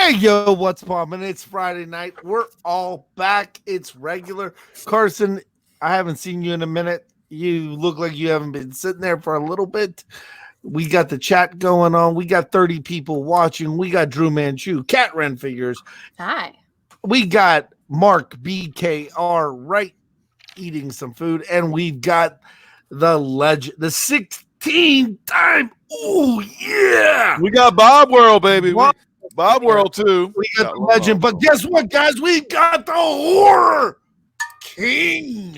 Hey, yo, what's poppin'? It's Friday night. We're all back. It's regular. Carson, I haven't seen you in a minute. You look like you haven't been sitting there for a little bit. We got the chat going on. We got 30 people watching. We got Drew Manchu, Cat Ren Figures. Hi. We got Mark BKR right eating some food. And we've got the legend, the 16-time. Oh, yeah. We got Bob World, baby. Bob World, too. We got the legend. But guess what, guys? We got the Horror King.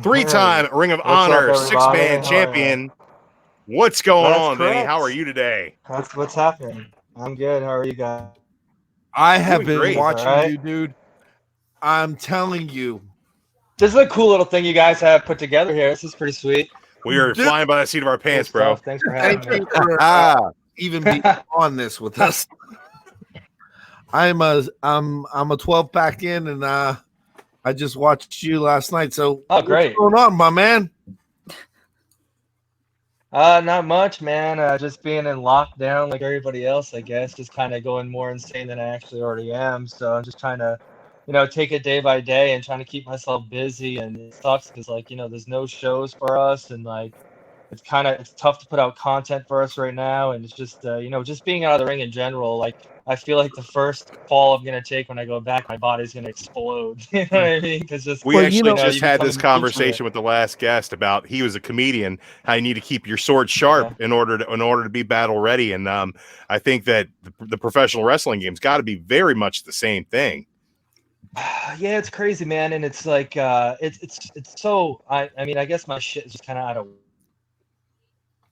Three-time Ring of Honor six-man champion. What's going on, Vinny? How are you today? That's what's happening. I'm good. How are you guys? I have been watching you, dude. I'm telling you. This is a cool little thing you guys have put together here. This is pretty sweet. We are flying by the seat of our pants, bro. Thanks for having me. Even being on this with us. I'm a 12 pack in, and I just watched you last night. So great. What's going on, my man? Not much, man. Just being in lockdown like everybody else, I guess. Just kind of going more insane than I actually already am. So I'm just trying to, take it day by day and trying to keep myself busy. And it sucks because, there's no shows for us, and it's tough to put out content for us right now. And it's just, just being out of the ring in general. I feel like the first fall I'm gonna take when I go back, my body's gonna explode. You know what I mean? Because we actually just had this conversation with the last guest about he was a comedian, how you need to keep your sword sharp in order to be battle ready. And I think that the professional wrestling game's got to be very much the same thing. Yeah, it's crazy, man, and it's like it's so. I mean, I guess my shit is just kind of out of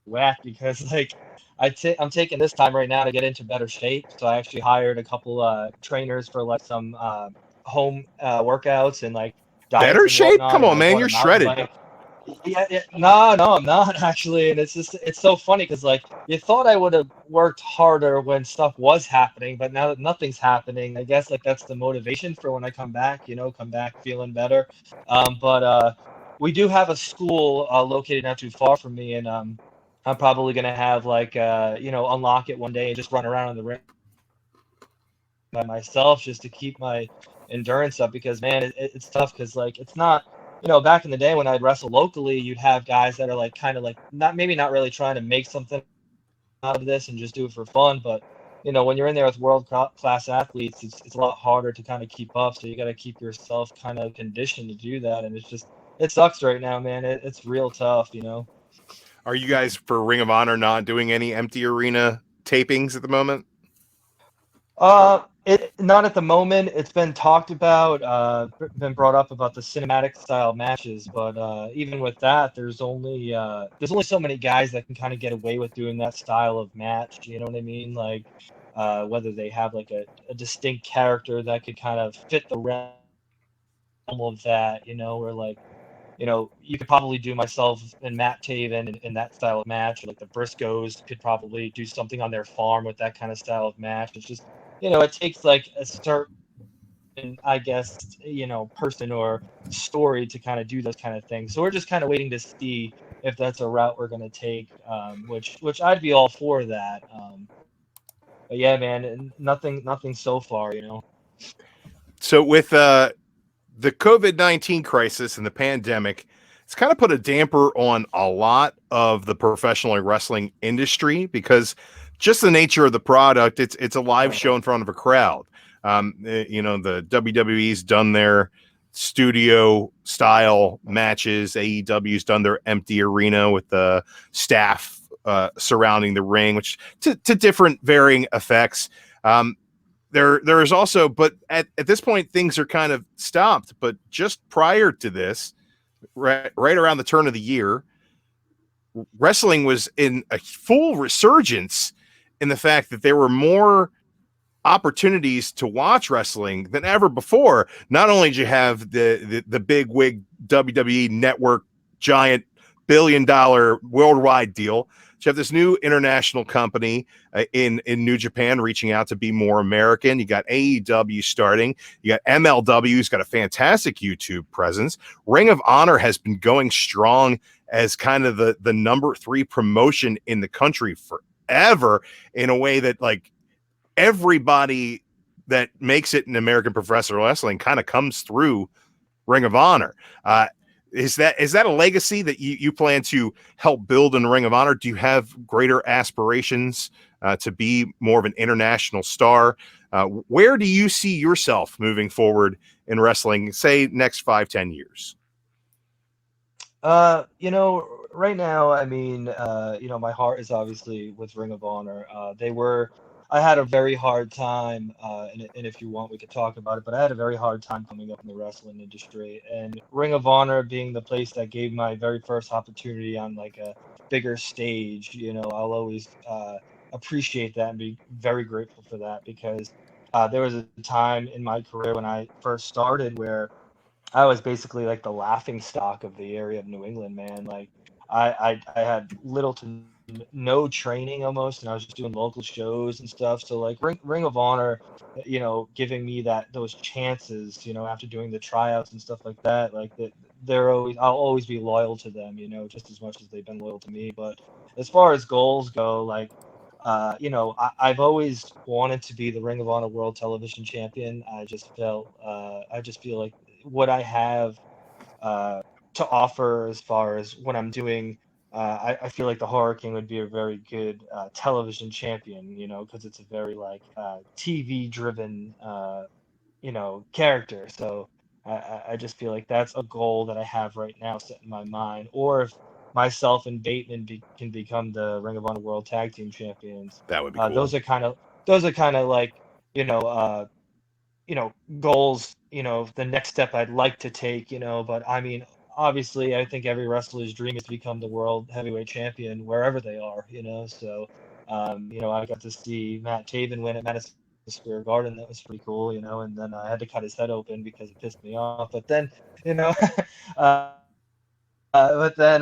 whack because I'm taking this time right now to get into better shape. So I actually hired a couple trainers for some home workouts and better shape. Come on, man, you're shredded. No, I'm not actually, and it's so funny because you thought I would have worked harder when stuff was happening, but now that nothing's happening, I guess that's the motivation for when I come back. Come back feeling better. But we do have a school located not too far from me, and I'm probably gonna have unlock it one day and just run around in the ring by myself just to keep my endurance up because man, it's tough because it's not. Back in the day when I'd wrestle locally, you'd have guys that are not really trying to make something out of this and just do it for fun. But, when you're in there with world-class athletes, it's a lot harder to kind of keep up. So you got to keep yourself kind of conditioned to do that. And it sucks right now, man. It's real tough, Are you guys for Ring of Honor not doing any empty arena tapings at the moment? Not at the moment. It's been talked about, been brought up about the cinematic style matches, but even with that, there's only so many guys that can kind of get away with doing that style of match. You know what I mean? Whether they have a distinct character that could kind of fit the realm of that, or you could probably do myself and Matt Taven in that style of match. Or the Briscoes could probably do something on their farm with that kind of style of match. It's just, it takes a certain, I guess, person or story to kind of do those kind of things. So we're just kind of waiting to see if that's a route we're going to take, which I'd be all for that. But yeah, man, nothing so far, So with the COVID-19 crisis and the pandemic, it's kind of put a damper on a lot of the professional wrestling industry because just the nature of the product, it's a live show in front of a crowd. The WWE's done their studio style matches. AEW's done their empty arena with the staff surrounding the ring, which to different varying effects. There is also, but at this point, things are kind of stopped. But just prior to this, right around the turn of the year, wrestling was in a full resurgence in the fact that there were more opportunities to watch wrestling than ever before. Not only did you have the big wig WWE network giant $1 billion worldwide deal, you have this new international company in New Japan reaching out to be more American. You got AEW starting. You got MLW, who's got a fantastic YouTube presence. Ring of Honor has been going strong as kind of the number 3 promotion in the country forever, in a way that everybody that makes it in American professional wrestling kind of comes through Ring of Honor. Is that a legacy that you plan to help build in Ring of Honor? Do you have greater aspirations to be more of an international star? Where do you see yourself moving forward in wrestling, say next 5-10 years? Right now, I mean, my heart is obviously with Ring of Honor. I had a very hard time, and if you want, we could talk about it, but I had a very hard time coming up in the wrestling industry. And Ring of Honor being the place that gave my very first opportunity on like a bigger stage, I'll always appreciate that and be very grateful for that because there was a time in my career when I first started where I was basically like the laughing stock of the area of New England, man. Like I had little to no training almost, and I was just doing local shows and stuff. So like Ring of Honor, giving me those chances, after doing the tryouts and stuff like that, like that I'll always be loyal to them, just as much as they've been loyal to me. But as far as goals go, like I've always wanted to be the Ring of Honor World Television Champion. I just feel like what I have to offer as far as what I'm doing, I feel like the Horror King would be a very good television champion, because it's a very like TV driven, character. So I just feel like that's a goal that I have right now set in my mind. Or if myself and Bateman can become the Ring of Honor World Tag Team Champions, That would be cool. those are kind of like, goals, the next step I'd like to take, but I mean, obviously, I think every wrestler's dream is to become the world heavyweight champion wherever they are, so, I got to see Matt Taven win at Madison Square Garden. That was pretty cool, and then I had to cut his head open because it pissed me off. But then, uh, but then,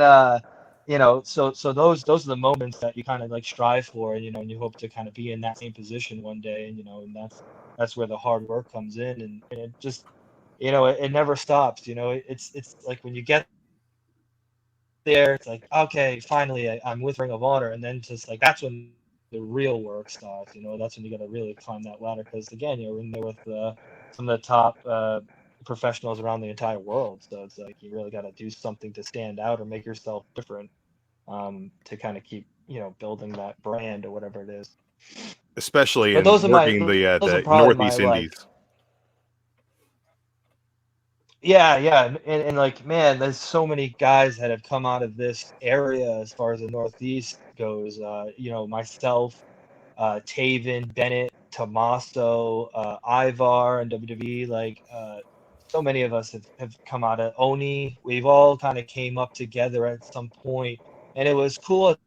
so those are the moments that you kind of like strive for, and you hope to kind of be in that same position one day, and that's where the hard work comes in, and it just, it never stops, it's like when you get there, it's like, okay, finally I'm with Ring of Honor, and then just like that's when the real work starts, that's when you got to really climb that ladder, because again, you're in there with some of the top professionals around the entire world, so it's like you really got to do something to stand out or make yourself different, to kind of keep building that brand or whatever it is. Especially But in those are working the the Northeast my, Indies. Yeah, and like, man, there's so many guys that have come out of this area as far as the Northeast goes. Myself, Taven, Bennett, Tommaso, Ivar, and WWE. Like, so many of us have come out of Oni. We've all kind of came up together at some point, and it was cool at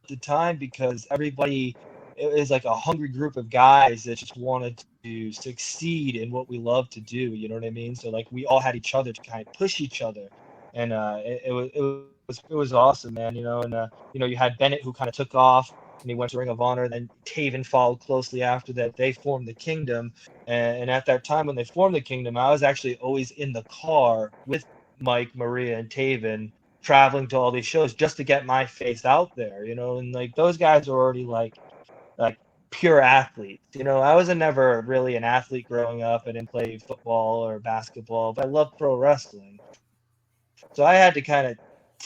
the time because it was like a hungry group of guys that just wanted to succeed in what we love to do. You know what I mean? So like we all had each other to kind of push each other, and it was awesome, man. And you had Bennett who kind of took off and he went to Ring of Honor. Then Taven followed closely after that. They formed the Kingdom, and at that time when they formed the Kingdom, I was actually always in the car with Mike, Maria, and Taven, traveling to all these shows just to get my face out there. And like those guys are already like pure athletes. I was never really an athlete growing up. I didn't play football or basketball, but I loved pro wrestling. So I had to kind of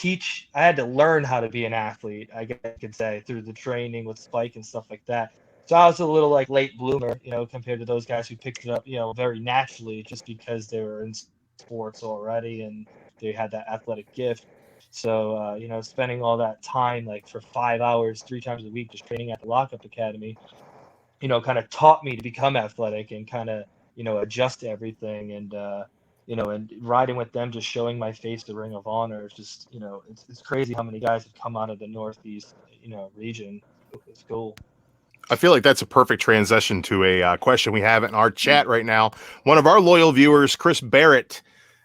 I had to learn how to be an athlete, I guess I could say, through the training with Spike and stuff like that. So I was a little like late bloomer, compared to those guys who picked it up, very naturally just because they were in sports already and they had that athletic gift. So, spending all that time, like for 5 hours, 3 times a week, just training at the Lockup Academy, kind of taught me to become athletic and kind of, adjust to everything. And riding with them, just showing my face to Ring of Honor, it's just, it's crazy how many guys have come out of the Northeast, region. It's cool. I feel like that's a perfect transition to a question we have in our chat right now. One of our loyal viewers, Chris Barrett,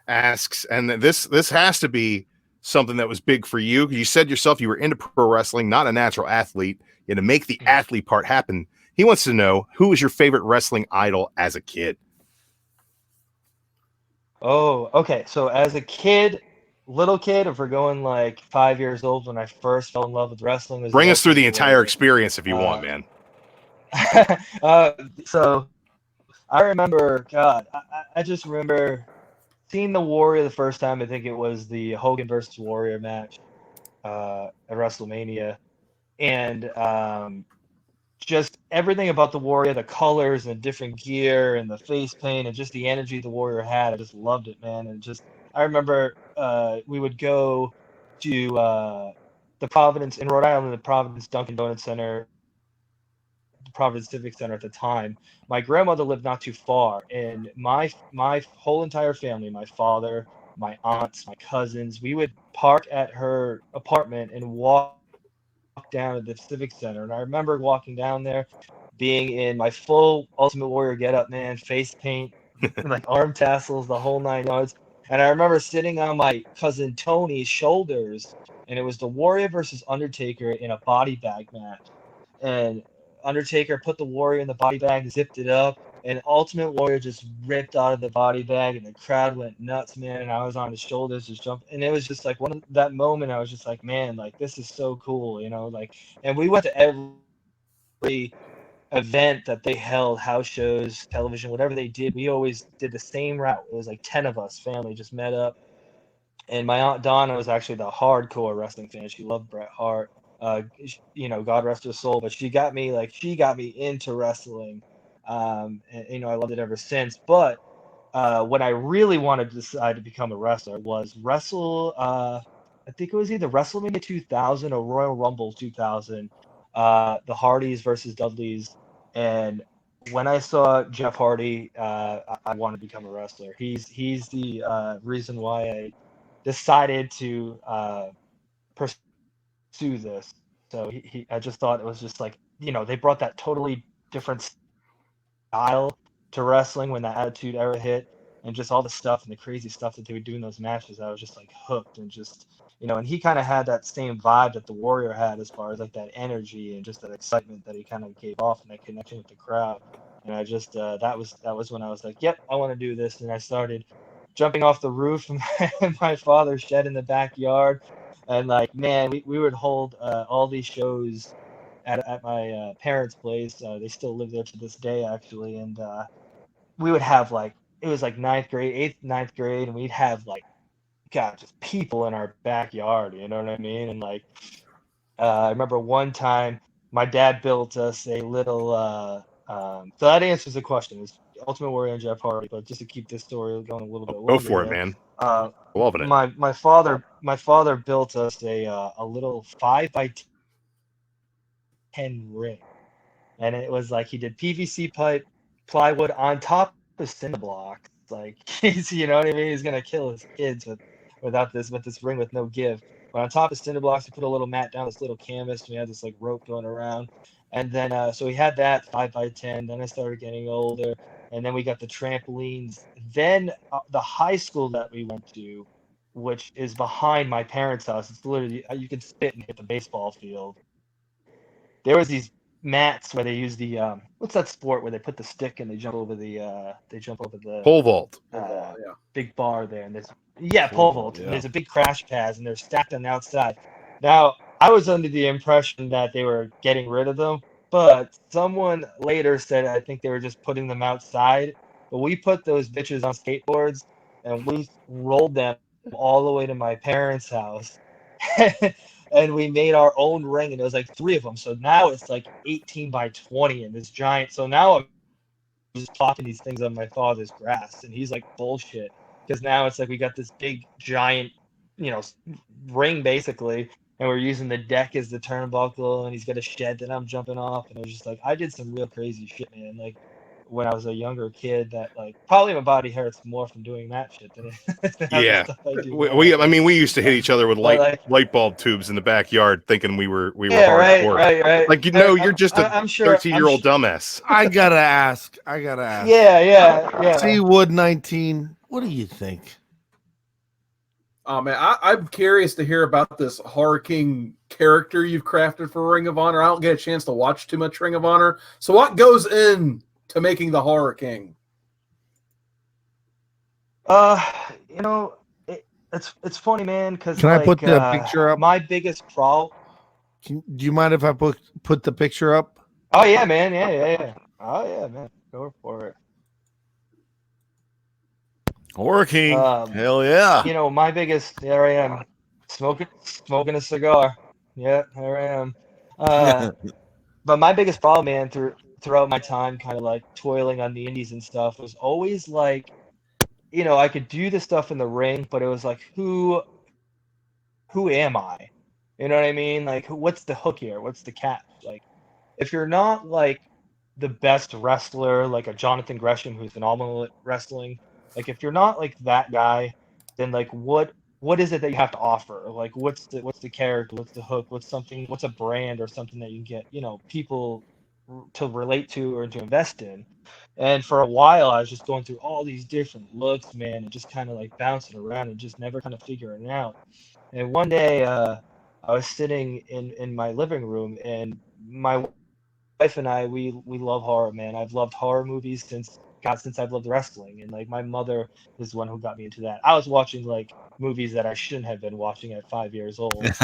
asks, and this has to be something that was big for you. You said yourself you were into pro wrestling, not a natural athlete. You had to make the athlete part happen. He wants to know, who was your favorite wrestling idol as a kid? Oh, okay. So as a kid, little kid, if we're going like 5 years old, when I first fell in love with wrestling, was Bring the us through Ultimate the entire Warrior. experience if you want, man. So I remember, God, I just remember seeing the Warrior the first time. I think it was the Hogan versus Warrior match at WrestleMania, and just everything about the Warrior, the colors and the different gear and the face paint and just the energy the Warrior had. I just loved it, man. And just I remember we would go to the Providence in Rhode Island, the Providence Dunkin' Donuts Center, the Providence Civic Center at the time. My grandmother lived not too far, and my whole entire family, my father, my aunts, my cousins, we would park at her apartment and walk down to the Civic Center. And I remember walking down there, being in my full Ultimate Warrior getup, man, face paint, like arm tassels, the whole 9 yards. And I remember sitting on my cousin Tony's shoulders, and it was the Warrior versus Undertaker in a body bag match. And Undertaker put the Warrior in the body bag, zipped it up, and Ultimate Warrior just ripped out of the body bag, and the crowd went nuts, man. And I was on his shoulders, just jumping, and it was just like that moment. I was just like, man, like this is so cool, like. And we went to every event that they held, house shows, television, whatever they did. We always did the same route. It was like 10 of us, family, just met up. And my aunt Donna was actually the hardcore wrestling fan. She loved Bret Hart. God rest her soul, but she got me into wrestling. And I loved it ever since. But when I really wanted to decide to become a wrestler was I think it was either WrestleMania 2000 or Royal Rumble 2000, the Hardys versus Dudleys. And when I saw Jeff Hardy, I wanted to become a wrestler. He's the reason why I decided to pursue this. So I just thought it was just like, they brought that totally different style to wrestling when that Attitude Era hit, and just all the stuff and the crazy stuff that they would do in those matches. I was just like hooked, and just, and he kind of had that same vibe that the Warrior had, as far as like that energy and just that excitement that he kind of gave off, and that connection with the crowd. And I just that was when I was like, yep, I want to do this. And I started jumping off the roof in my father's shed in the backyard. And like, man, we would hold all these shows at my parents' place. They still live there to this day, actually. And we would have like, it was like eighth, ninth grade, and we'd have like, God, just people in our backyard, you know what I mean? And like, I remember one time my dad built us a little, so that answers the question. It's Ultimate Warrior and Jeff Hardy, but just to keep this story going a little bit longer. Go for it, man. Loving it. My father built us a little 5x10 ring, and it was like he did PVC pipe, plywood on top of cinder blocks. Like he's, you know what I mean? He's gonna kill his kids with this ring with no give. But on top of cinder blocks, he put a little mat down, this little canvas, and we had this like rope going around. And then so we had that 5x10. Then I started getting older, and then we got the trampolines. Then the high school that we went to, which is behind my parents' house, it's literally, you can spit and hit the baseball field. There was these mats where they use the what's that sport where they put the stick and they jump over the pole vault. Big bar there, and there's pole vault. Yeah. And there's a big crash pads, and they're stacked on the outside. Now, I was under the impression that they were getting rid of them, but someone later said I think they were just putting them outside. But we put those bitches on skateboards, and we rolled them all the way to my parents' house. And we made our own ring, and it was like 3 of them. So now it's like 18x20 in this giant. So now I'm just plopping these things on my father's grass, and he's like, bullshit. Because now it's like we got this big giant, ring basically, and we're using the deck as the turnbuckle, and he's got a shed that I'm jumping off. And it was just like, I did some real crazy shit, man. Like when I was a younger kid, that like probably my body hurts more from doing that shit than yeah. We used to hit each other with light bulb tubes in the backyard, thinking we were hardcore. Right. Like, you're just a 13-year-old dumbass. I gotta ask. Yeah. Seawood 19. What do you think? Oh man, I'm curious to hear about this Horror King character you've crafted for Ring of Honor. I don't get a chance to watch too much Ring of Honor. So what goes in to making the Horror King? It's funny, man, because can I put the picture up? My biggest crawl. Do you mind if I put the picture up? Oh yeah, man. Yeah. Oh yeah, man. Go for it. Working. Hell yeah. You know, my biggest, there I am, smoking a cigar. Yeah, there I am. Uh, but my biggest problem, man, throughout my time, kind of like toiling on the indies and stuff, was always like, you know, I could do the stuff in the ring, but it was like, who am I? You know what I mean? Like, what's the hook here? What's the catch? Like, if you're not like the best wrestler, like a Jonathan Gresham who's phenomenal at wrestling, like if you're not like that guy, then like what is it that you have to offer? Like what's the character? What's the hook? What's something? What's a brand or something that you can get, you know, people to relate to or to invest in? And for a while, I was just going through all these different looks, man, and just kind of like bouncing around and just never kind of figuring it out. And one day, I was sitting in my living room, and my wife and I, we love horror, man. I've loved horror movies since I've loved wrestling, and like my mother is the one who got me into that. I was watching like movies that I shouldn't have been watching at 5 years old. It's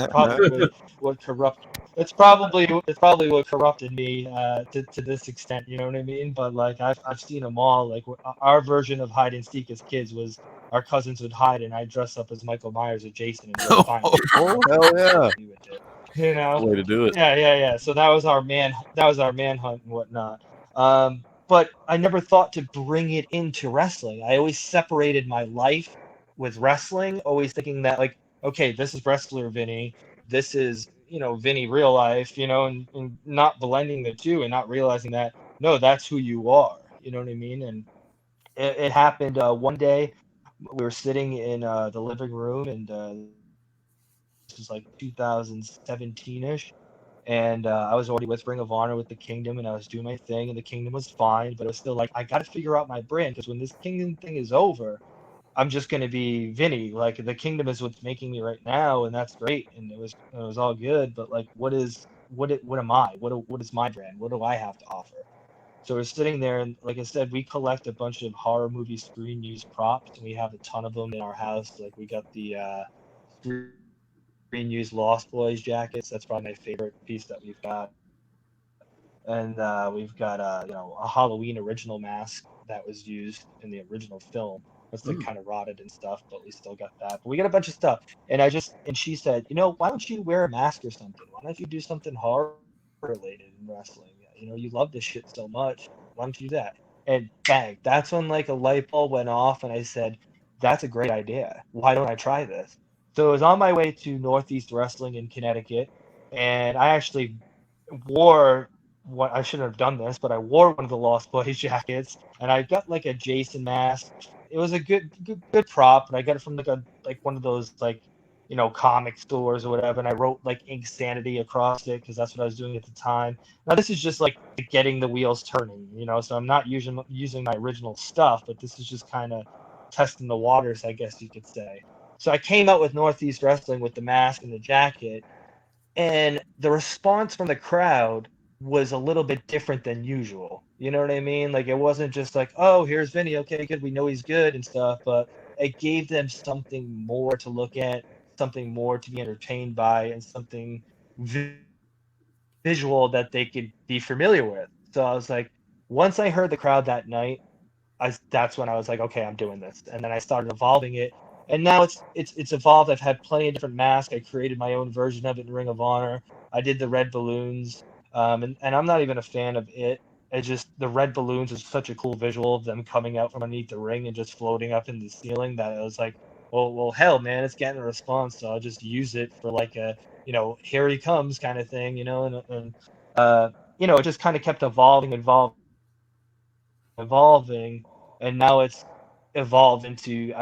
probably what corrupt. It's probably what corrupted me to this extent. You know what I mean? But like I've seen them all. Like our version of hide and seek as kids was our cousins would hide, and I'd dress up as Michael Myers or Jason and go find them. Oh, hell yeah. We would do. You know? Way to do it. Yeah. So that was our manhunt and whatnot. But I never thought to bring it into wrestling. I always separated my life with wrestling, always thinking that like, okay, this is wrestler Vinny, this is, you know, Vinny real life, you know, and not blending the two and not realizing that no, that's who you are. You know what I mean? And it happened one day. We were sitting in the living room, and this was like 2017-ish, and I was already with Ring of Honor with the Kingdom, and I was doing my thing, and the Kingdom was fine, but it was still like I got to figure out my brand because when this Kingdom thing is over, I'm just gonna be Vinny. Like the Kingdom is what's making me right now, and that's great, and it was all good. But like, what am I? What is my brand? What do I have to offer? So we're sitting there, and like I said, we collect a bunch of horror movie screen use props, and we have a ton of them in our house. Like we got the screen use Lost Boys jackets. That's probably my favorite piece that we've got. And we've got you know, a Halloween original mask that was used in the original film. It's like kind of rotted and stuff, but we still got that. But we got a bunch of stuff. And she said, you know, why don't you wear a mask or something? Why don't you do something horror related in wrestling? You know, you love this shit so much. Why don't you do that? And bang, that's when like a light bulb went off, and I said, that's a great idea. Why don't I try this? So I was on my way to Northeast Wrestling in Connecticut, and I actually wore what I shouldn't have done this, but I wore one of the Lost Boys jackets, and I got like a Jason mask. It was a good prop, and I got it from like one of those like, you know, comic stores or whatever. And I wrote like Insanity across it because that's what I was doing at the time. Now this is just like getting the wheels turning, you know. So I'm not using my original stuff, but this is just kind of testing the waters, I guess you could say. So I came out with Northeast Wrestling with the mask and the jacket, and the response from the crowd was a little bit different than usual. You know what I mean? Like it wasn't just like, oh, here's Vinny, okay, good, we know he's good and stuff, but it gave them something more to look at, something more to be entertained by, and something visual that they could be familiar with. So I was like, once I heard the crowd that night, that's when I was like, okay, I'm doing this. And then I started evolving it, and now it's evolved. I've had plenty of different masks. I created my own version of it in Ring of Honor. I did the red balloons, and I'm not even a fan of it. It's just the red balloons is such a cool visual of them coming out from underneath the ring and just floating up in the ceiling that I was like, well, hell, man, it's getting a response, so I'll just use it for like a, you know, here he comes kind of thing, you know, and you know, it just kind of kept evolving, and now it's evolved into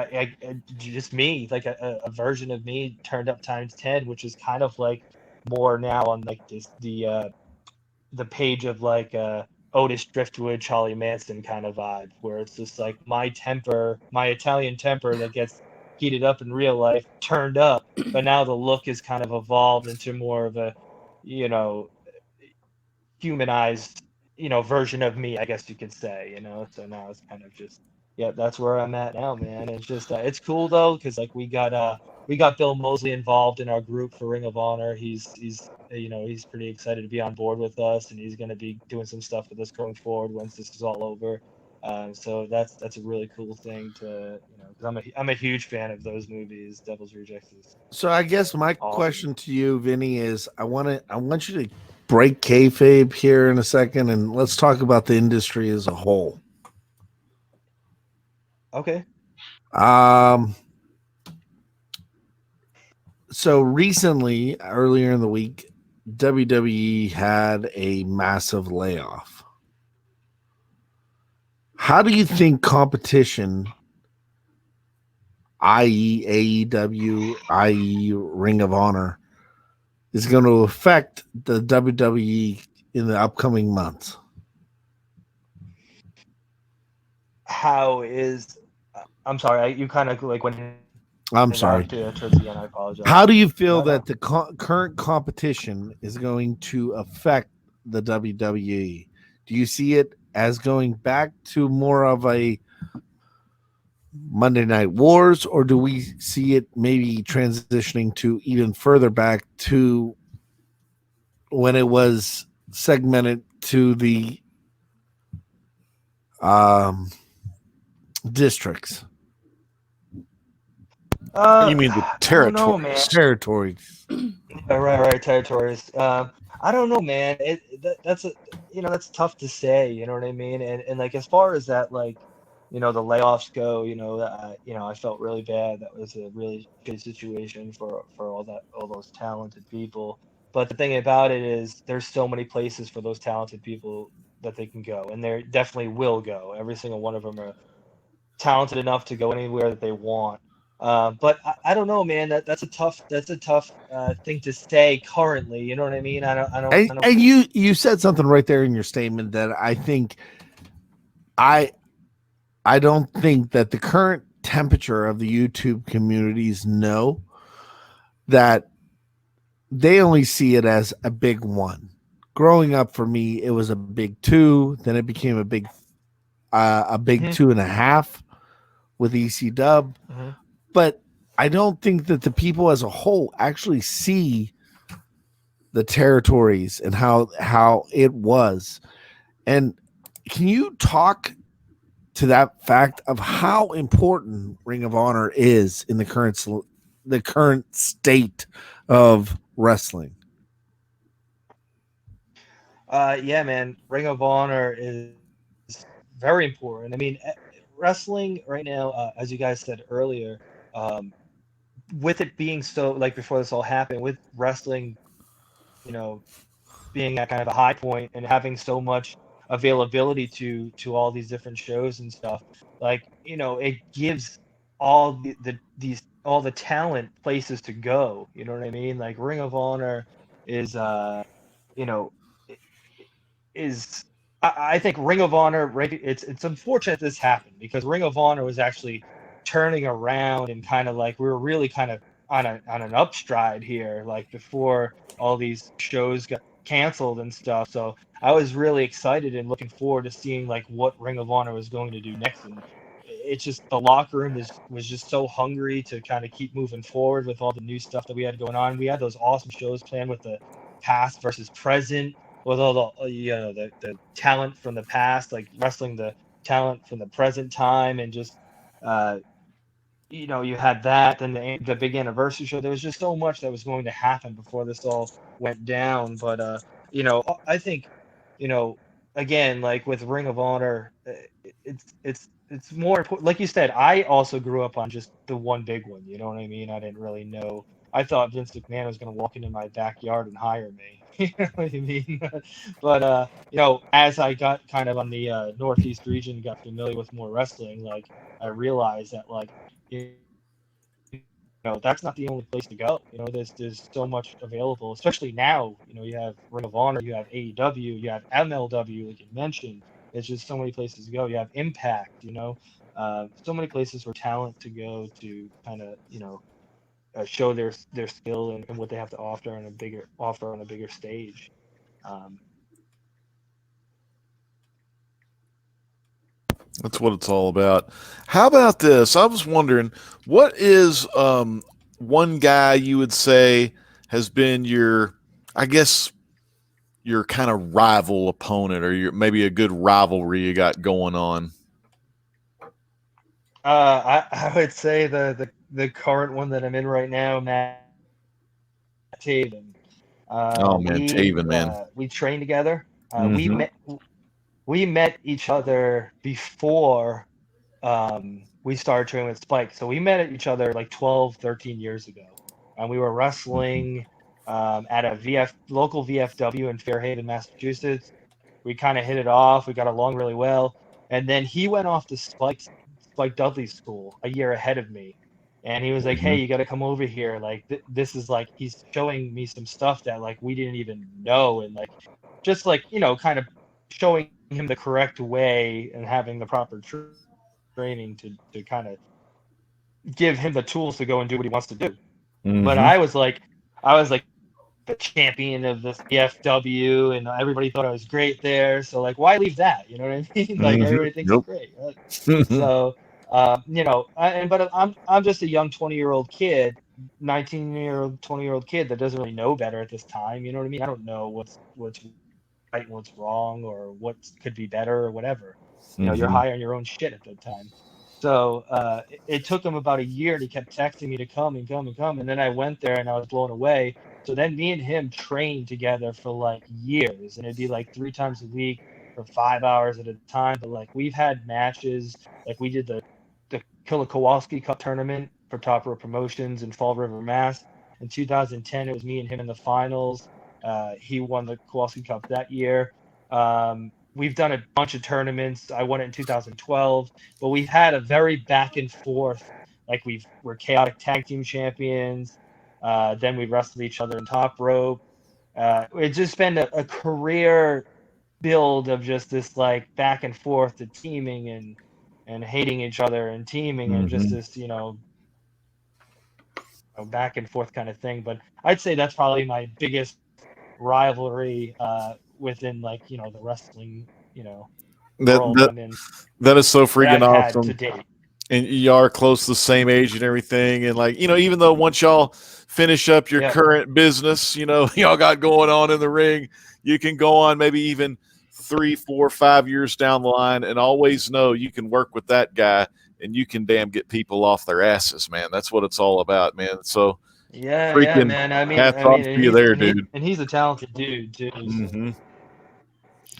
just me, like a version of me turned up times 10, which is kind of like more now on like this the page of like Otis Driftwood, Charlie Manson kind of vibe, where it's just like my temper, my Italian temper that gets heated up in real life, turned up, but now the look is kind of evolved into more of a, you know, humanized, you know, version of me, I guess you could say, you know. So now it's kind of just, yeah, that's where I'm at now, man. It's just it's cool though, because like we got Bill Mosley involved in our group for Ring of Honor. He's he's pretty excited to be on board with us, and he's going to be doing some stuff with us going forward once this is all over. So that's a really cool thing to, 'cause I'm a huge fan of those movies. Devil's Rejects is So I guess my awesome. question to you, Vinny, is I want you to break kayfabe here in a second, and let's talk about the industry as a whole. Okay. So recently, earlier in the week, WWE had a massive layoff. How do you think competition, i.e. AEW, i.e. Ring of Honor, is going to affect the WWE in the upcoming months? I'm sorry, you kind of like when I'm sorry. Towards the end, I apologize. How do you feel that the current competition is going to affect the WWE? Do you see it as going back to more of a Monday Night Wars, or do we see it maybe transitioning to even further back to when it was segmented to the districts? You mean the territories? I don't know, man. Territories. Right, territories. I don't know, man. That's tough to say. You know what I mean? And like as far as that, like, the layoffs go, I felt really bad. That was a really good situation for all those talented people. But the thing about it is, there's so many places for those talented people that they can go, and they definitely will go. Every single one of them are talented enough to go anywhere that they want. But I don't know, man. That's a tough thing to say currently. You know what I mean? And you said something right there in your statement that I think I don't think that the current temperature of the YouTube communities know that they only see it as a big one. Growing up for me, it was a big 2, then it became a big 2.5 with EC Dub. Mm-hmm. But I don't think that the people as a whole actually see the territories and how it was. And can you talk to that fact of how important Ring of Honor is in the current state of wrestling? Yeah, man. Ring of Honor is very important. I mean, wrestling right now, as you guys said earlier, with it being so, like before this all happened, with wrestling, being at kind of a high point and having so much availability to all these different shows and stuff, like, it gives all all the talent places to go. You know what I mean? Like Ring of Honor is you know is I think Ring of Honor, right? It's unfortunate this happened because Ring of Honor was actually turning around and kind of like we were really kind of on an upstride here, like before all these shows got canceled and stuff. So I was really excited and looking forward to seeing like what Ring of Honor was going to do next. And it's just the locker room was just so hungry to kind of keep moving forward with all the new stuff that we had going on. We had those awesome shows planned with the past versus present, with all the talent from the past, like wrestling the talent from the present time, and just you had that, then the big anniversary show. There was just so much that was going to happen before this all went down. But I think, again, like with Ring of Honor, it's more important. Like you said, I also grew up on just the one big one. You know what I mean? I didn't really know. I thought Vince McMahon was going to walk into my backyard and hire me. You know what I mean? But as I got kind of on the Northeast region, got familiar with more wrestling, like I realized that like you that's not the only place to go. There's so much available, especially now. You have Ring of Honor, you have AEW, you have MLW, like you mentioned. There's just so many places to go. You have Impact, so many places for talent to go to kind of show their skill and what they have to offer on a bigger stage. That's what it's all about. How about this? I was wondering, what is one guy you would say has been your, I guess, your kind of rival opponent, or maybe a good rivalry you got going on? I would say the current one that I'm in right now, Matt Taven. Oh man, Taven, man. We train together. Mhm. We met each other before we started training with Spike. So we met each other like 12, 13 years ago. And we were wrestling at a local VFW in Fairhaven, Massachusetts. We kind of hit it off. We got along really well. And then he went off to Spike Dudley's school a year ahead of me. And he was like, "Hey, Mhm. you got to come over here. Like this is like he's showing me some stuff that like we didn't even know, and like just like kind of showing him the correct way and having the proper training to kind of give him the tools to go and do what he wants to do." But Mhm. I was like the champion of this BFW, and everybody thought I was great there. So like, why leave that? You know what I mean? Like Mhm. everybody thinks Yep. it's great. So but I'm just a young 20-year-old kid, 19-year-old, 20-year-old kid that doesn't really know better at this time. You know what I mean? I don't know what's right and what's wrong or what could be better or whatever. You're Mhm. high on your own shit at that time. So it took him about a year, and he kept texting me to come and come and come. And then I went there, and I was blown away. So then me and him trained together for like years, and it'd be like 3 times a week for 5 hours at a time. But like we've had matches, like we did the Kowalski Cup tournament for Top Rope Promotions in Fall River, Mass. In 2010, it was me and him in the finals. He won the Kowalski Cup that year. We've done a bunch of tournaments. I won it in 2012, but we've had a very back and forth. Like we're chaotic tag team champions. Then we wrestled each other in Top Rope. It's just been a career build of just this like back and forth to teaming and hating each other and teaming and just Mhm. this back and forth kind of thing. But I'd say that's probably my biggest rivalry within like the wrestling That world that I'm in that is so that freaking I've had to awesome. date. And y'all are close to the same age and everything. And like, even though once y'all finish up your Yeah. current business, y'all got going on in the ring, you can go on maybe even 3, 4, 5 years down the line and always know you can work with that guy and you can damn get people off their asses, man. That's what it's all about, man. So Yeah, freaking man. I mean, hats off to and you there, dude. he's a talented dude too. So. Hmm.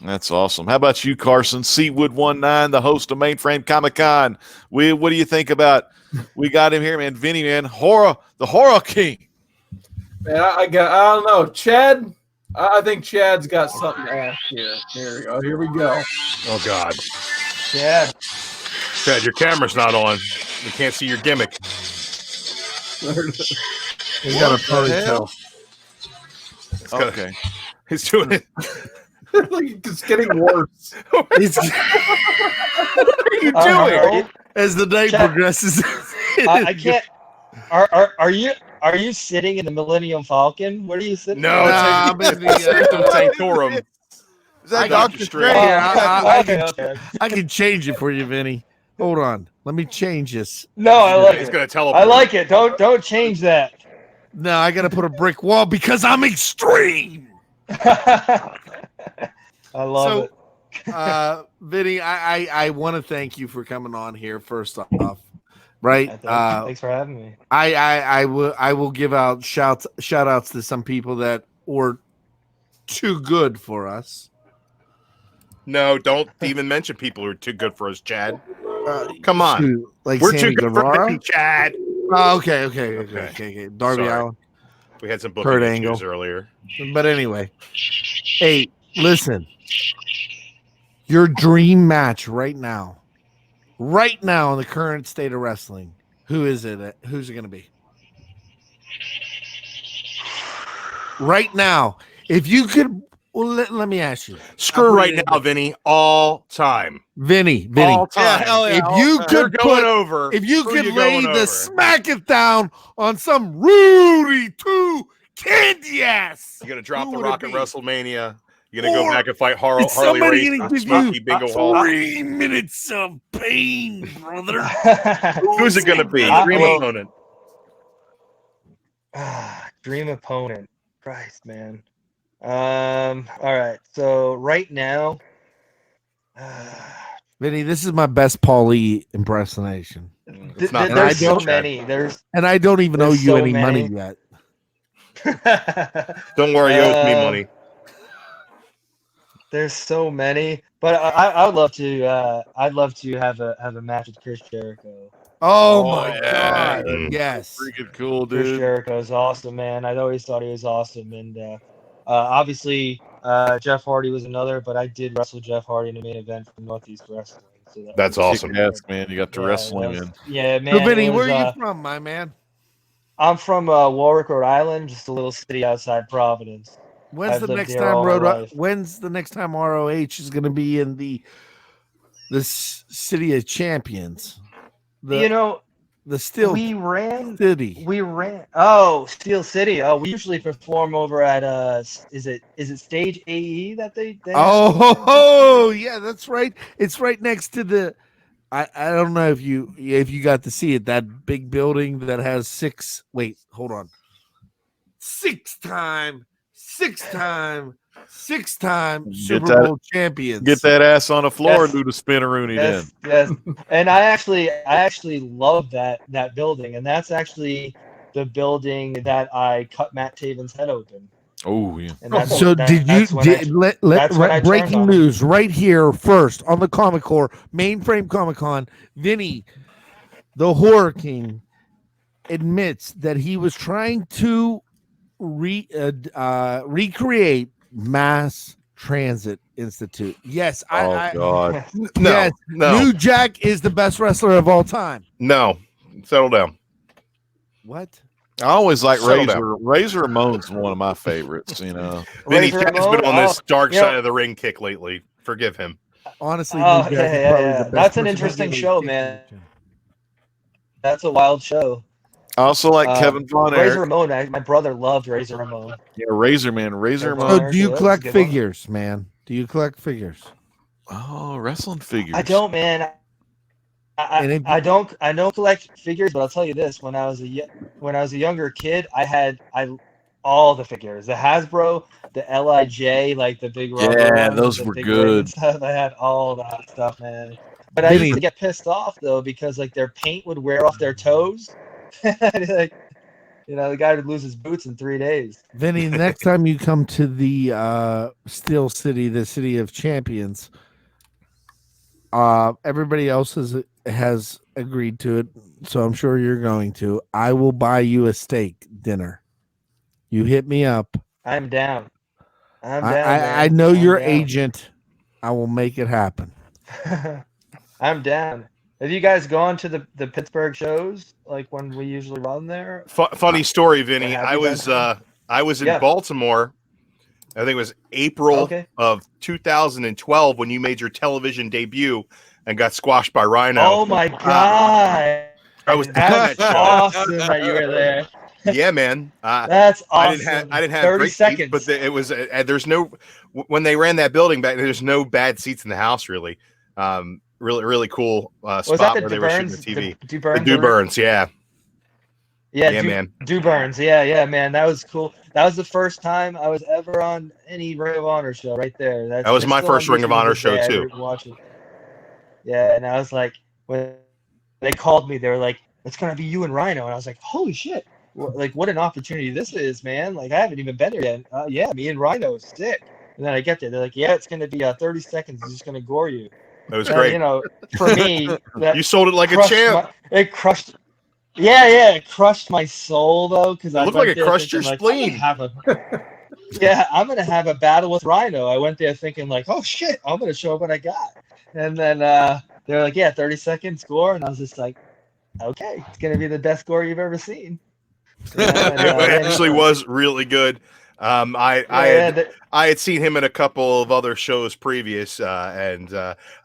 That's awesome. How about you, Carson? Seawood19, the host of Mainframe Comic Con. What do you think about? We got him here, man. Vinny, man, the horror king. Man, I don't know, Chad. I think Chad's got something to ask here. Here we go. Here we go. Oh God, Yeah. Chad, your camera's not on. We can't see your gimmick. He's got a What the ponytail. It's got, Okay. he's doing it. Like, it's getting worse. He's, What are you Are doing? you- as the day Chad, progresses, I can't. Are you sitting in the Millennium Falcon? Where are you sitting? No, it's Nah, it's I'm in the Sanctum the, Sanctorum. Is that I Doctor Doctor Strange. Strange. Here, Okay. I can change it for you, Vinny. Hold on. Let me change this. No, I like He's it. gonna teleport. I like it. Don't change that. No, I got to put a brick wall because I'm extreme. I love it. Vinny, I want to thank you for coming on here. First off, right? Thanks for having me. I will give out shout outs to some people that were too good for us. No, don't even mention people who are too good for us, Chad. Come We're on, too good for Guevara. Vinny, Chad. Oh, okay. Darby Sorry. Allin, We had some booking Kurt issues Angle. earlier. But anyway, hey, listen. Your dream match right now in the current state of wrestling. Who is it? Who's it going to be? Right now, if you could, well, let me ask you. Screw right now, Vinny. All time. Vinny. All time. If you You're could going over. if you Who could you lay going the over? smack it down on some Rudy 2 candy ass, You're gonna drop who the would it Rock at be? WrestleMania. You're gonna Or go back and fight is Harley somebody Race, gonna give Smokey you Bingo Hall. 3 minutes of pain, brother? Who's it gonna be? Dream opponent. Dream opponent. Christ, man. All right. So right now, Vinny, this is my best Paulie impersonation. It's not And I there's so don't- many. There's And I don't even owe There's you so any money many. yet. Don't worry, you owe me money. There's so many, but I would love to. I'd love to have a match with Chris Jericho. Oh, Oh, my yeah. God. Mm. Yes. Freaking cool, Chris dude. Jericho is awesome, man. I always thought he was awesome, and obviously Jeff Hardy was another, but I did wrestle Jeff Hardy in the main event from Northeast Wrestling. So that That's was- awesome. Kick-ass, man. You got to Yeah, wrestle that him was- in. Yeah, So, man. Vinny, it was, where are you from, my man? I'm from Warwick, Rhode Island, just a little city outside Providence. When's I've the lived next here time all my life. When's the next time ROH is going to be in the city of champions? You know, The Steel we ran. City. We ran. Oh, Steel City. Oh, we usually perform over at Is it Stage AE that they have over there? Oh, yeah, that's right. It's right next to the. I don't know if you got to see it. That big building that has six. Wait, hold on. Six-time Super that- Bowl champions. Get that ass on the floor Yes. and do the spin-a-rooney Yes, then. yes. And I actually love that building, and that's actually the building that I cut Matt Taven's head open. Oh, yeah. And that's So did you that's when I- that's when I turned breaking on him. news right here first on the Comic Core Mainframe Comic Con? Vinny, the Horror King, admits that he was trying to recreate Mass Transit Institute. Yes, Oh, God. No, Yes. no, New Jack is the best wrestler of all time. no. Settle down. What? I always like Settle Razor Ramon's one of my favorites, you know. Vinny Razor Jack's Ramon? been on this dark you know- side of the ring kick lately. Forgive him. Honestly, Oh, New Jack yeah, is yeah, probably yeah. the best That's an person to interesting get a show, kick man. in. That's a wild show. I also like Kevin Von Razor Erich. Ramon. My brother loved Razor Ramon. Yeah, Razor Man. Razor Kevin So, Von Ramon. Erich. do you that was a collect good one. figures, man? Do you collect figures? Oh, wrestling figures. I don't, man. And if- I don't collect figures, but I'll tell you this: when I was a younger kid, I had all the figures, the Hasbro, the LIJ, like the big rubber Yeah, ones, those the were big ring good. and stuff. I had all that stuff, man. But I Vinny- used to get pissed off though because like their paint would wear off their toes. Like, the guy would lose his boots in 3 days. Vinny, next time you come to the Steel City, the city of champions, everybody else has agreed to it, so I'm sure you're going to. I will buy you a steak dinner. You hit me up. I'm down. I'm I, down. I, man. I know I'm your down. agent. I will make it happen. I'm down. Have you guys gone to the Pittsburgh shows like when we usually run there? Funny story, Vinny. have I you was guys- I was in Yeah. Baltimore. I think it was April Okay. of 2012 when you made your television debut and got squashed by Rhino. Oh my god! I was at That's that show. awesome that you were there. Yeah, man. That's awesome. I didn't have 30 great seconds. seats, but it was there's no when they ran that building back. There's no bad seats in the house, really. Really cool was spot that where they were shooting the TV. Du Burns? The Burns, yeah. Yeah, Yeah, man. Du Burns. Yeah, man. That was cool. That was the first time I was ever on any Ring of Honor show. Right there. That was it's my still on first Ring of YouTube Honor this day. show, I too. would watch it. Yeah, and I was like, when they called me, they were like, "It's gonna be you and Rhino," and I was like, "Holy shit! Like, what an opportunity this is, man! Like, I haven't even been there yet. Yeah, me and Rhino, sick." And then I get there, they're like, "Yeah, it's gonna be 30 seconds. It's just gonna gore you." That was And, great. For me, that You sold it like a crushed champ. it crushed. Yeah, it crushed my soul though, because I It looked went like it there crushed your thinking, spleen. I'm gonna have a battle with Rhino. I went there thinking like, oh shit, I'm gonna show up what I got, and then they're like, yeah, 30 seconds score, and I was just like, okay, it's gonna be the best score you've ever seen. It actually was really good. I had seen him in a couple of other shows previous, and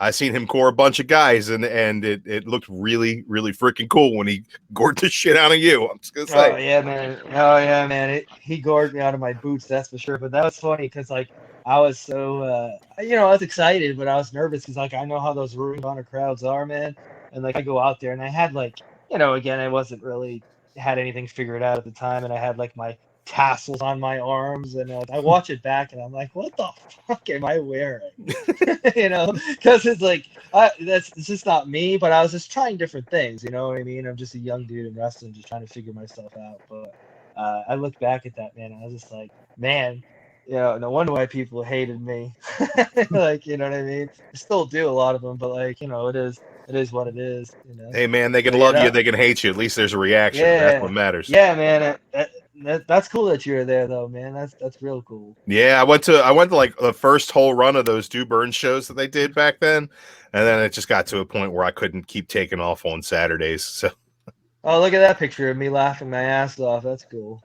I seen him gore a bunch of guys, and it looked really freaking cool when he gored the shit out of you. I'm just gonna say. Oh yeah, man. He gored me out of my boots, that's for sure. But that was funny because like I was so I was excited, but I was nervous because like I know how those Ring of Honor crowds are, man. And like I go out there and I had like again I wasn't really had anything figured out at the time, and I had like my tassels on my arms, and I watch it back, and I'm like, what the fuck am I wearing? You know, because it's like it's just not me. But I was just trying different things. You know what I mean? I'm just a young dude in wrestling, just trying to figure myself out. But I look back at that, man, and I was just like, man, you know, no wonder why people hated me. Like, you know what I mean? I still do, a lot of them, but like, you know, it is what it is. You know. Hey man, they can So, love you, they can hate you. At least there's a reaction. That's what matters. Yeah, man. That's cool that you're there, though, man. That's real cool. Yeah, I went to like the first whole run of those Do Burn shows that they did back then, and then it just got to a point where I couldn't keep taking off on Saturdays. So, oh, look at that picture of me laughing my ass off. That's cool.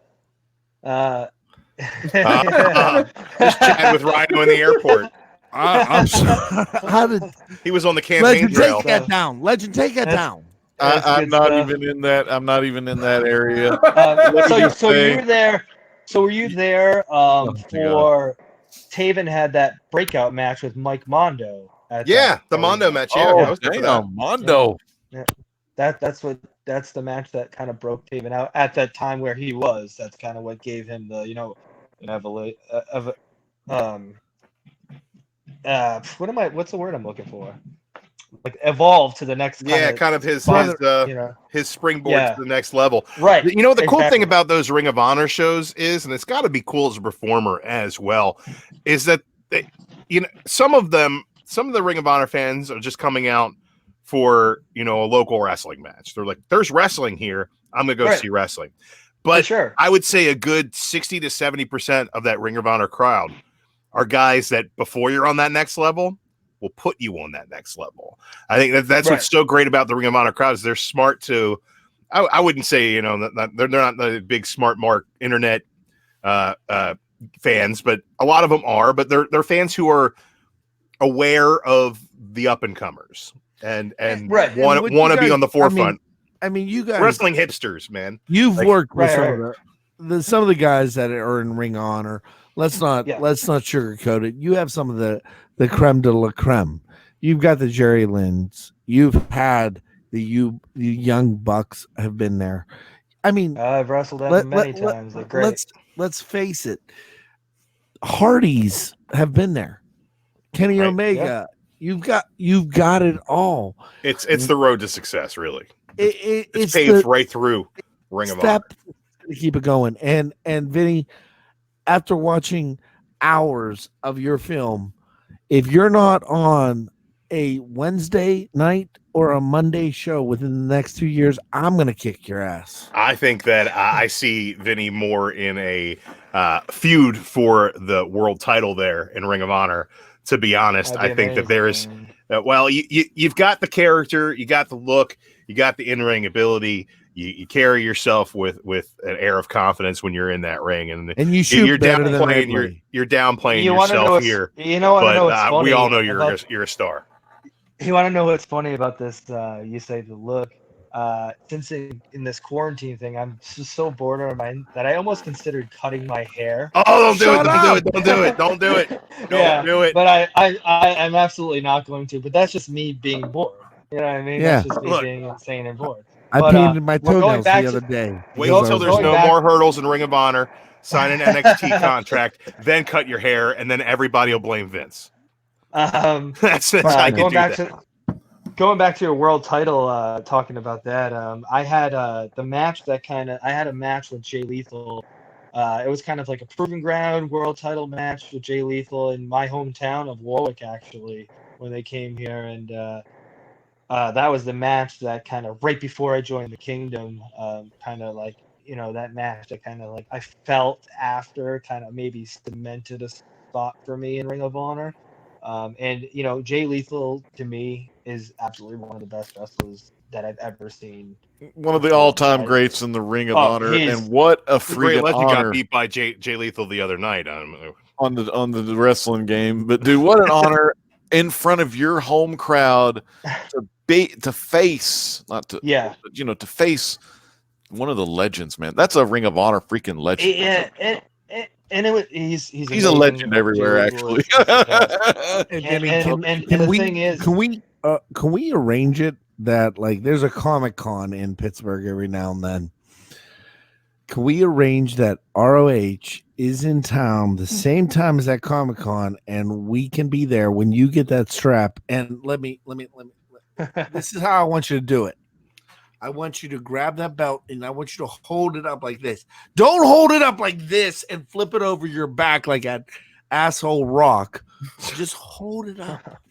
just chatting with Rhino in the airport. I'm sorry. How did He was on the campaign Legend trail. take that down? Legend, take that down. I'm not even in that. I'm not even in that area. So you were there. So were you there for Taven had that breakout match with Mike Mondo? Yeah, the Mondo match. Yeah, I was there for that. Damn, Mondo. Yeah. That's the match that kind of broke Taven out at that time where he was. That's kind of what gave him the what's the word I'm looking for? Like evolve to the next. Kind of his springboard to the next level. Right. You know, the cool thing about those Ring of Honor shows is, and it's got to be cool as a performer as well, is that some of the Ring of Honor fans are just coming out for a local wrestling match. They're like, "There's wrestling here. I'm gonna go see wrestling." But sure. I would say a good 60 to 70% of that Ring of Honor crowd are guys that before you're on that next level will put you on that next level. I think that's what's so great about the Ring of Honor crowd is they're smart to. I wouldn't say they're not the big smart mark internet fans, but a lot of them are. But they're fans who are aware of the up and comers and want to be on the forefront. I mean, you guys wrestling hipsters, man. You've worked with some of the guys that are in Ring of Honor. Let's not sugarcoat it. You have some of the creme de la creme. You've got the Jerry Lynn's. You've had the young bucks have been there. I mean, I've wrestled them many times. They're great. Let's face it. Hardys have been there. Kenny Omega. Yeah. You've got it all. It's the road to success, really. It's paved right through Ring of Honor. To keep it going. And Vinny, after watching hours of your film, if you're not on a Wednesday night or a Monday show within the next 2 years, I'm going to kick your ass. I think that I see Vinny more in a feud for the world title there in Ring of Honor. To be honest, I think that there's you've got the character, you got the look, you got the in-ring ability. You carry yourself with an air of confidence when you're in that ring, and you shoot you're downplaying you're downplaying yourself here. You know what? But we all know you're a star. You want to know what's funny about this? You say the look. Since in this quarantine thing, I'm just so bored of mine that I almost considered cutting my hair. Oh, don't do it! Don't do it! But I'm absolutely not going to. But that's just me being bored. You know what I mean? Yeah. That's just me being insane and bored. I painted my toenails the other day. Wait until there's no more hurdles in Ring of Honor. Sign an NXT contract, then cut your hair, and then everybody will blame Vince. That's how you do that. Going back to your world title, talking about that, I had the match I had a match with Jay Lethal. It was kind of like a proving ground world title match with Jay Lethal in my hometown of Warwick, actually, when they came here, and that was the match that kind of right before I joined the Kingdom, kind of like, that match that kind of like I felt after kind of maybe cemented a spot for me in Ring of Honor. And Jay Lethal to me is absolutely one of the best wrestlers that I've ever seen. One of the all-time greats in the Ring of Honor, and what a freaking honor! Got beat by Jay Lethal the other night on the wrestling game. But dude, what an honor in front of your home crowd to face one of the legends, man. That's a Ring of Honor freaking legend. Yeah. And he's a legend everywhere, actually. Can we arrange it that like there's a Comic-Con in Pittsburgh every now and then? can we arrange that ROH is in town the same time as that Comic-Con, and we can be there when you get that strap? And let me. This is how I want you to do it. I want you to grab that belt and I want you to hold it up like this. Don't hold it up like this and flip it over your back like that asshole Rock. Just hold it up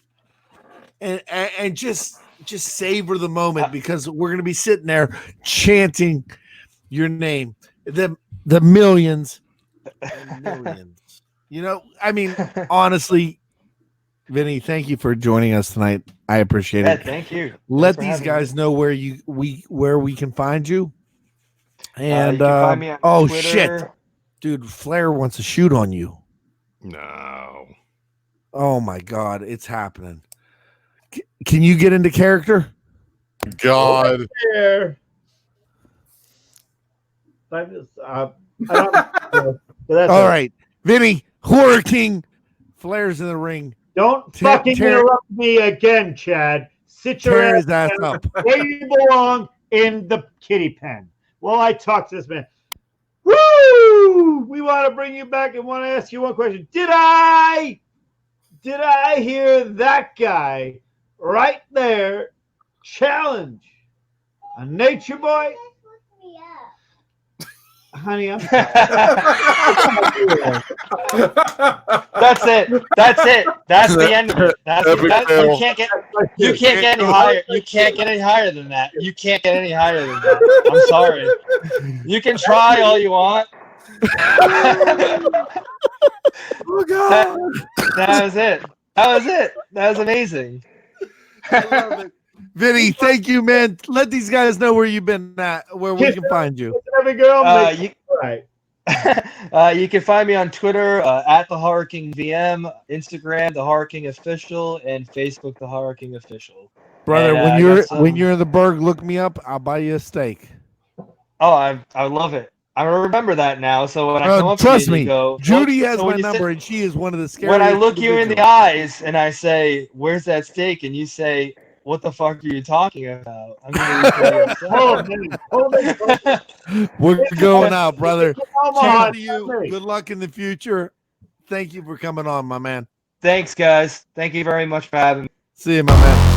and just savor the moment, because we're gonna be sitting there chanting your name. The millions and millions. You know, I mean, honestly, Vinny, thank you for joining us tonight. I appreciate it. Thank you. Let these guys know where we can find you. And you can find me on Twitter. Shit, dude, Flair wants to shoot on you. No. Oh my God, it's happening. Can you get into character? God. I don't know. But All right, Vinny, Horror King, Flair's in the ring. Don't fucking interrupt me again, Chad. Sit your Tear ass his ass down up. where you belong, in the kitty pen. Well, I talk to this man. Woo! We want to bring you back and want to ask you one question. Did I hear that guy right there challenge a nature boy? Honey, I'm That's it. That's the end of it. You can't get any higher. You can't get any higher than that. You can't get any higher than that. I'm sorry. You can try all you want. Oh God. That was it. That was amazing. I love it. Vinny, thank you, man. Let these guys know where you've been at, where we can find you. every girl. You can find me on Twitter at the Horror King VM, Instagram the Horror King Official, and Facebook the Horror King Official. Brother, And, when you're in the Berg, look me up. I'll buy you a steak. Oh, I love it. I remember that now. So when I come up trust to you, me, you go, Judy well, has so my when you number, sit- and she is one of the scariest. When I look you in the individuals. eyes and I say, "Where's that steak?" and you say, "What the fuck are you talking about?" I'm gonna be pretty upset. We're going out, brother. Omaha, Cheers to you. Good luck in the future. Thank you for coming on, my man. Thanks, guys. Thank you very much for having me. See you, my man.